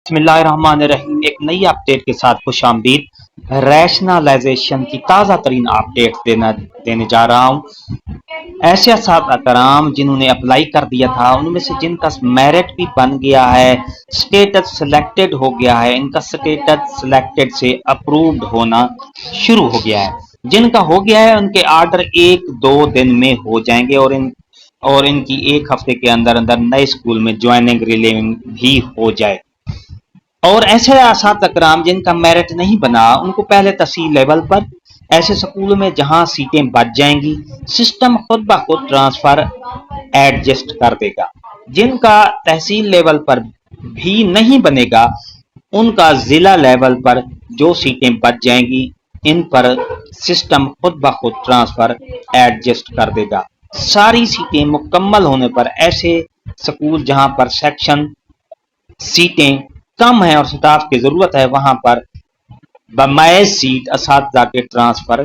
बिस्मिल्लाहिर्रहमानिर्रहीम। एक नई अपडेट के साथ खुश आमदीद। रैशनलाइजेशन की ताज़ा तरीन अपडेट देने जा रहा हूँ। ऐसे असातिज़ा कराम जिन्होंने अप्लाई कर दिया था, उनमें से जिनका मेरिट भी बन गया है, स्टेटस सिलेक्टेड हो गया है, इनका स्टेटस सिलेक्टेड से अप्रूव्ड होना शुरू हो गया है। जिनका हो गया है उनके आर्डर 1-2 दिन में हो जाएंगे और इनकी एक हफ्ते के अंदर अंदर नए स्कूल में ज्वाइनिंग रिलीविंग भी हो जाए। और ऐसे असातिज़ा कराम जिनका मेरिट नहीं बना, उनको पहले तहसील लेवल पर ऐसे स्कूलों में जहां सीटें बच जाएंगी, सिस्टम खुद ब खुद ट्रांसफर एडजस्ट कर देगा। जिनका तहसील लेवल पर भी नहीं बनेगा, उनका जिला लेवल पर जो सीटें बच जाएंगी, इन पर सिस्टम खुद ब खुद ट्रांसफर एडजस्ट कर देगा। सारी सीटें मुकम्मल होने पर ऐसे स्कूल जहां पर सेक्शन सीटें कम है और स्टाफ की जरूरत है, वहां पर बमाए सीट असातिज़ा के ट्रांसफर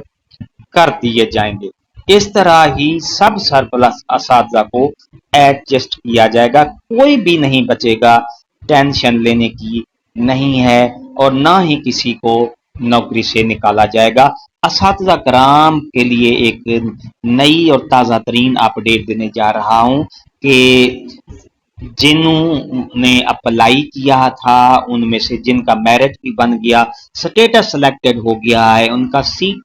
कर दिए जाएंगे। इस तरह ही सब सरप्लस असातिज़ा को एडजस्ट किया जाएगा। कोई भी नहीं बचेगा, टेंशन लेने की नहीं है और ना ही किसी को नौकरी से निकाला जाएगा। असातिज़ा कराम के लिए एक नई और ताज़ा तरीन अपडेट देने जा रहा हूं कि जिन्होंने अप्लाई किया था, उनमें से जिनका मेरिट भी बन गया, स्टेटस सिलेक्टेड हो गया है, उनका सीट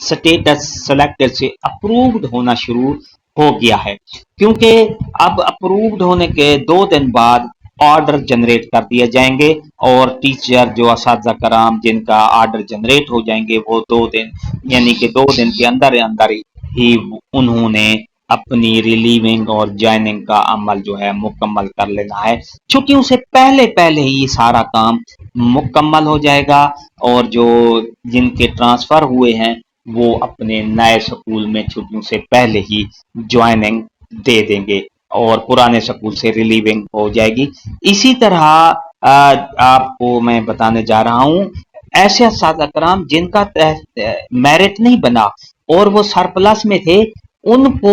स्टेटस सिलेक्टेड से अप्रूव्ड होना शुरू हो गया है। क्योंकि अब अप्रूव्ड होने के 2 दिन बाद ऑर्डर जनरेट कर दिए जाएंगे और टीचर जो असातिज़ा कराम जिनका ऑर्डर जनरेट हो जाएंगे, वो 2 दिन यानी कि 2 दिन के अंदर अंदर ही उन्होंने अपनी रिलीविंग और ज्वाइनिंग का अमल जो है मुकम्मल कर लेना है। छुट्टियों से पहले पहले ही ये सारा काम मुकम्मल हो जाएगा और जो जिनके ट्रांसफर हुए हैं वो अपने नए स्कूल में छुट्टियों से पहले ही ज्वाइनिंग दे देंगे और पुराने स्कूल से रिलीविंग हो जाएगी। इसी तरह आपको मैं बताने जा रहा हूँ, ऐसे असातिज़ा कराम जिनका मेरिट नहीं बना और वो सरप्लस में थे, उनको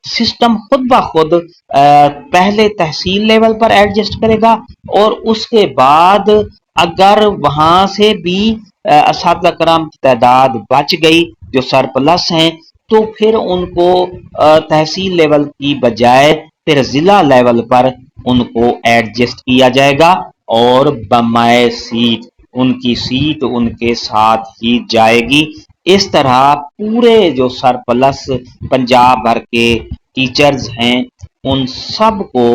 सिस्टम खुद ब खुद पहले तहसील लेवल पर एडजस्ट करेगा और उसके बाद अगर वहां से भी असातिज़ा कराम की तादाद बच गई जो सरप्लस हैं, तो फिर उनको तहसील लेवल की बजाय फिर जिला लेवल पर उनको एडजस्ट किया जाएगा और बमाए सीट उनकी सीट उनके साथ ही जाएगी। इस तरह पूरे जो सरप्लस पंजाब भर के टीचर्स हैं, उन सब को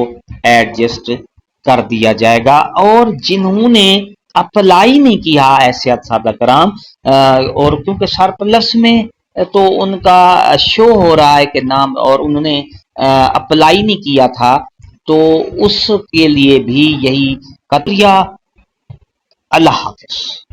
एडजस्ट कर दिया जाएगा। और जिन्होंने अप्लाई नहीं किया ऐसे असातिज़ा कराम, और क्योंकि सरप्लस में तो उनका शो हो रहा है कि नाम, और उन्होंने अप्लाई नहीं किया था, तो उसके लिए भी यही कतरिया। अल्लाह हाफ़िज़।